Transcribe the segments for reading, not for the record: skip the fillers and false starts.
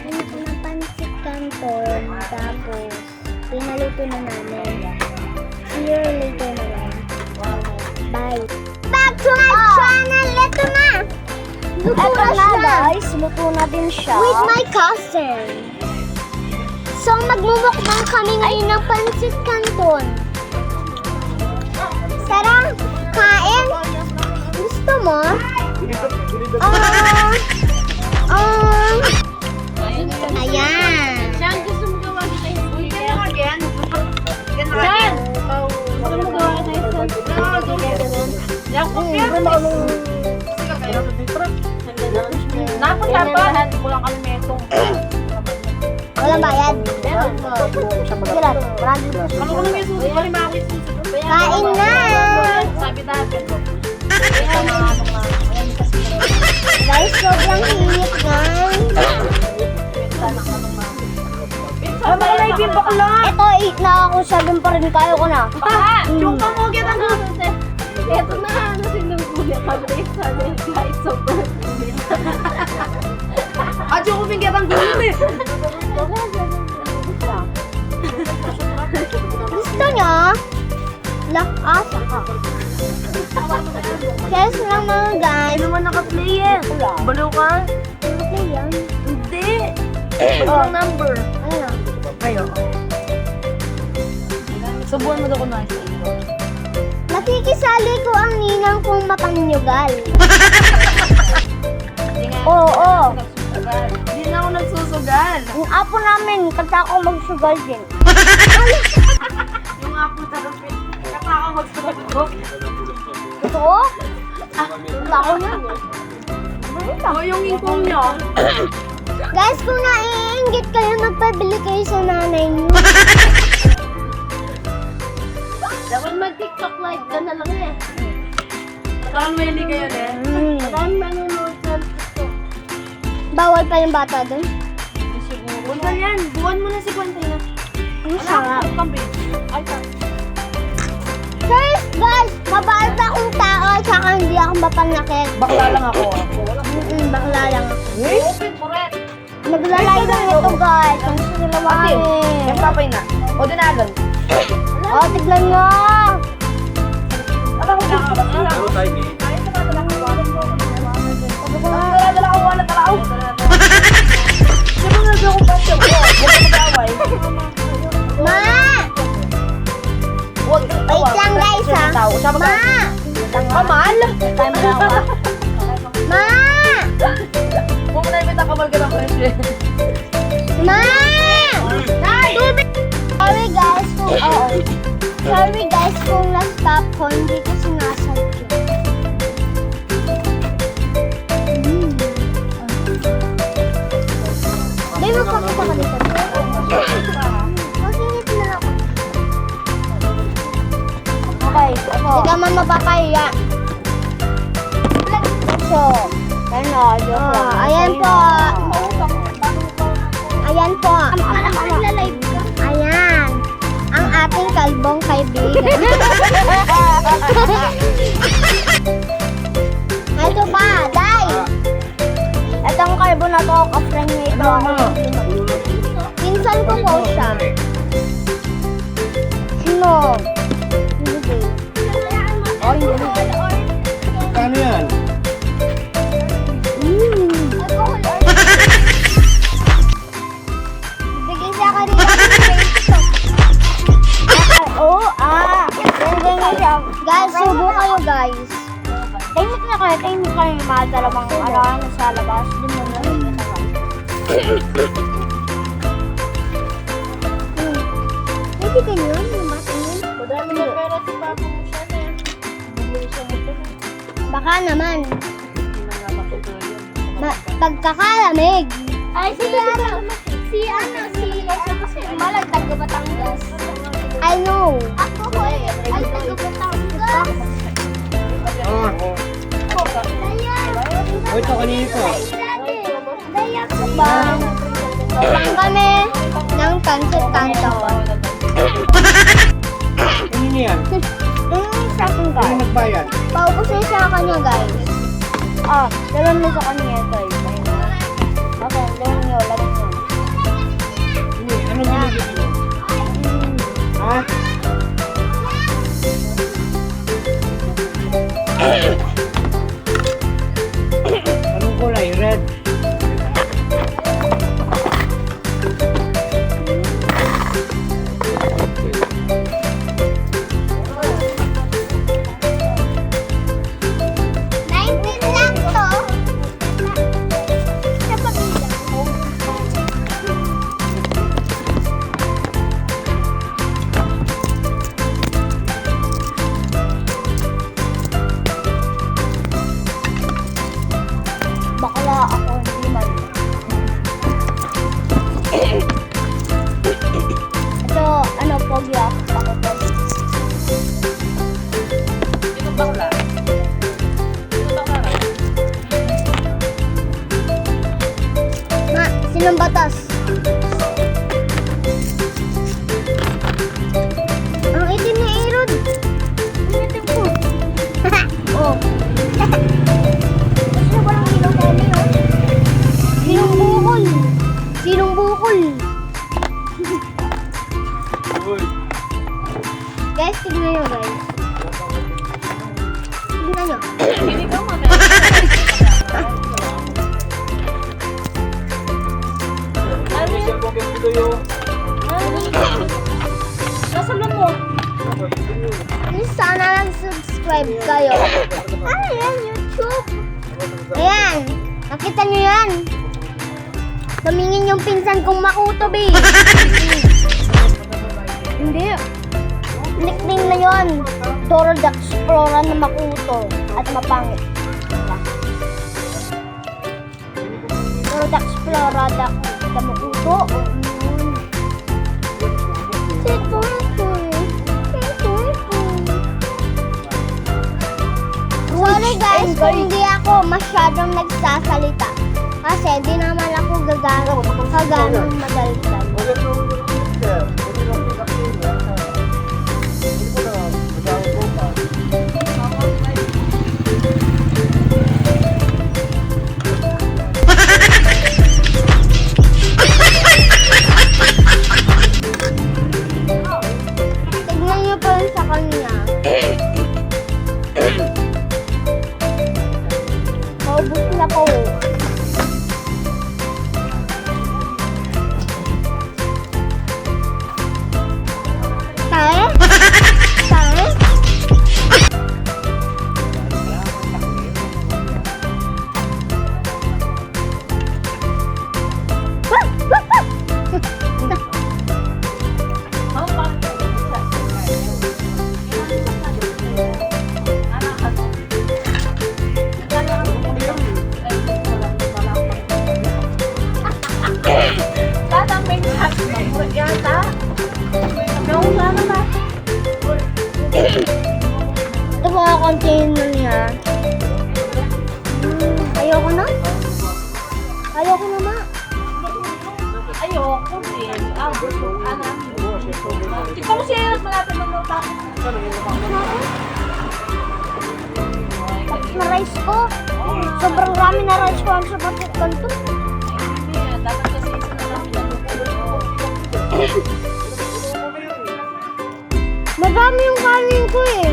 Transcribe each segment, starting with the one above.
ng pancit canton. Tapos, pinaluto na namin. See you later na lang. Bye. Back to my channel! Ito na! Luto na siya. Guys, luto na din siya. With my cousin. So, magmumukbang kami ngayon ng pancit canton. Sarang, kain. Gusto mo? Ayan. Saan gusto mo gawa kita yung again? Saan? Gusto mo gawa kita yung napunta ba? Kulang kami metong. Walang bayad. Sige lang. Ano ko naman yung susunod? Wala makakit susunod. Kain na. Sabi natin. Guys, sobrang init guys. Malay yung bakla. Ito, 8 na ako. 7 pa rin. Kaya ko na. Yung pamugit ang susunod. Eto na, sinunggulit kami. Sabi, kahit sobrang init. At yung kumingit ang gulit eh. Gusto niya? Lakasa ka. Yes lang mga guys. Ano naman naka-play eh? Baliw ka? Okay yan. Hindi. Anong number? Ano na? Ayo. Subuhan mo daw kung nasa. Nakikisali ko ang ninang kong mapanyugal. Oo. Hindi na ako nagsusugal. Yung apo namin, kanta ako magsugal din. Yung apo tarapin. Kata ako magsusunod. Ito? Wala ko yan. O yung ingkong nyo. Guys, kung naiinggit kayo, magpabili kayo sa nanay niyo. Dapat mag-TikTok live ka na lang eh. Saan mali kayo eh? Saan manonood sa TikTok? Bawal pa yung bata doon. Siguro. Bunta yan. Buwan mo na si Kwentay na. Ang sarap. Ay, sarap. Guys, mabait akong tao, tsaka hindi ako mapanakit. Bakla lang ako. Bakla lang ako. Open for it. Naglalay lang ito guys. Ang Ate, sinawain. yung papay na. O dinagan. Oh, tignan nyo. Ano ko na? Dala ko wala talaw. Sino na daw ko pasyo? Huwag ka mag-away. Ma! Huwag Wait lang guys ha. Ma! Kamal? Ma! Huwag mo na yung kamal ka ng presyo. Ma! Tubig! Sorry guys kung Sorry guys kung na-stop ko, hindi ko sinasadya. Hindi mo pakita ka dito. Masinit na ako. Okay, ako. Hindi ka man mapapaya. So, ayan po. Ayan po. Ayan. Ang ating kalbong kaibigan. Ito pa, Day. Itong kalbo na to, ka-friend niya ito. Pinsan ko po siya. Sino? Hindi. Ano yan? Bigyan siya kanina. Ganyan siya. Guys, subo kayo guys. Tahimik na kayo, tahimik kayo yung mga dalawang arahan sa labas. Doon mo na rin na Pwede ganyan, yung batingin. Madami na pera si Papa mo siya na yan. Bumili siya mo ito. Baka naman. Hindi na nga matutuloy yun. Pagkakalamig. Ay, si Malag, taga Batangas. I know. Ako ko eh. Ay, taga Batangas. Oh, ito kanina ito. Bang. Bang kami ng pancit canton. Kanina yan. Sa akin Ano guys. nagbayad? Paubos na siya kanya guys. dalawang mo sa kanya guys. Okay, lagyan nyo. Silang batas. Ang itim ni Aaron. Ang itim ko. Oh. Kasi walang ilaw tayo yun. Sinong bukol? Sinong bukol? Guys, tignan nyo guys. Tignan nyo. Hindi ka mamaya. Ano yun? Nasaan mo? Please sana lang subscribe kayo. Ano yan? YouTube. Ayan. Nakita nyo yan? Tumingin yung pinsan kong Makuto, babe. Hindi. Nickname na yun. Dora the Explorer na Makuto at mapangit. Dora the Explorer the Makuto. Sorry guys kung hindi ako masyadong nagsasalita. Kasi di naman ako gaganong madaldal. Tignan niyo pa rin sa kanya. Maubos na po. Tae? Tae? Ito mga container niya. Ayoko na. Ayoko na, ma. Ayoko din. Ikaw mo siya yung malapit ng lupa. Tapos na rice ko. Sobrang rami na rice ko ang sa packet kanto. Dapat kasi isa na lang Madami yung kanin ko eh.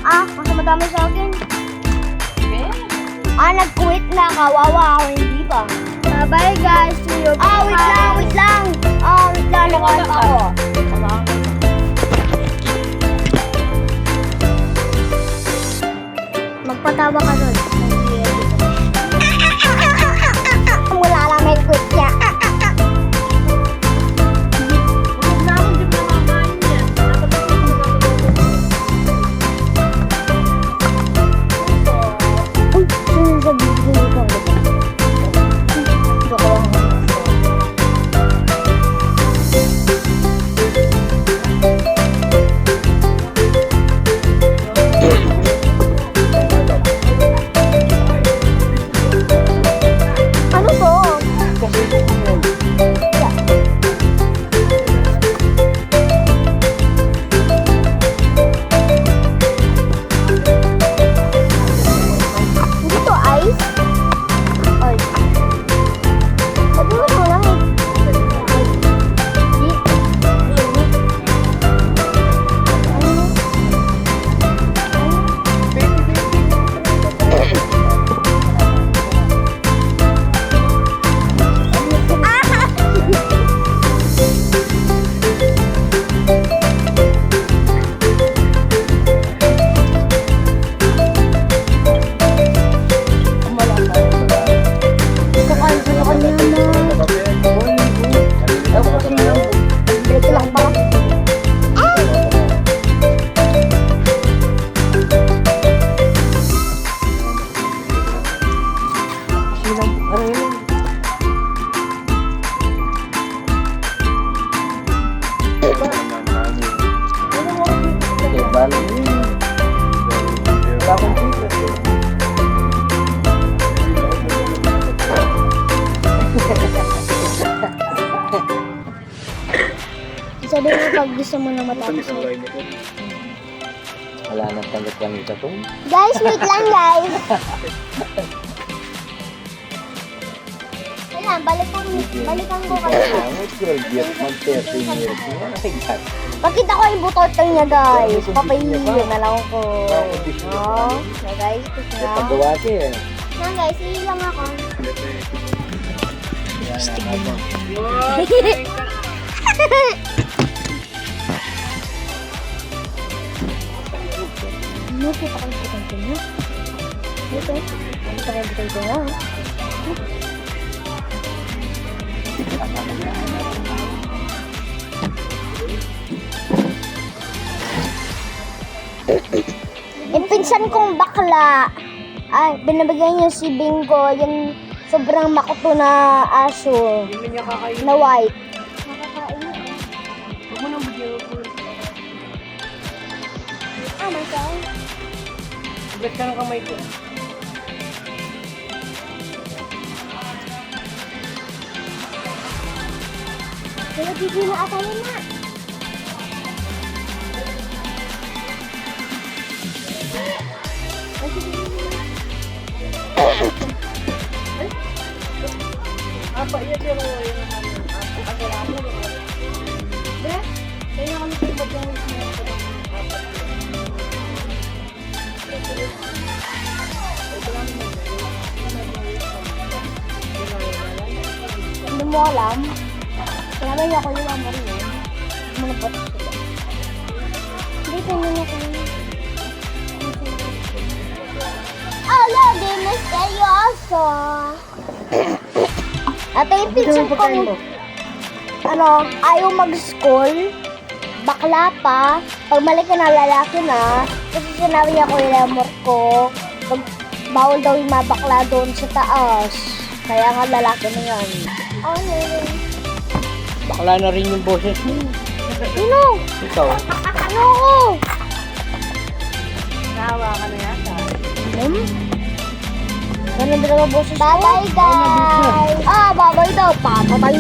Mas madami sa akin. Nag-quit na. Kawawa ako, hindi ba? Bye guys. See you. Wait lang. Nakanta ako. Magpatawa ka nun. Wala lang may quit niya. pag gusto mo na matapos na. Wala nang tanggap lang ito to. Guys, wait lang guys. Kailan, balikan ko kayo. Pakita ko yung butotang niya guys. Papahihin na lang ko. Oh, na guys, gusto na. Paggawa siya eh. Na guys, ilang ako. Nakita ko yung butotang niya. Ito. Nakita ko yung butotang niya. Yung pinsan kong bakla, ay, binabigyan niya si Bingo, yung sobrang makuto na aso, Hindi niya kakain. na white. Huwag mo nang bigyan ko. Ah, masay. Ugat ka ng kamay ko. Kaya bigyan na ako yun na. Apa, iya dia mau yang agak lama. Bre, kayaknya kami coba yang Hindi mo alam. Kaya ba ako yung amor yun? Mga bots sila. Hindi ko nyo ko. Ala, di misteryoso. At yung pinsan ko, ayaw mag-school, bakla pa, pag mali ka na lalaki na, kasi sinabi niya ko yung amor ko, bawal daw yung mabakla doon sa taas. Kaya nga lalaki na yan. Bakla na rin yung boses mo. Sino? Ikaw. Ano ko? nahawa ka na yata. Ganun talaga boses ko. Bye-bye, guys. Bye-bye daw. Papatay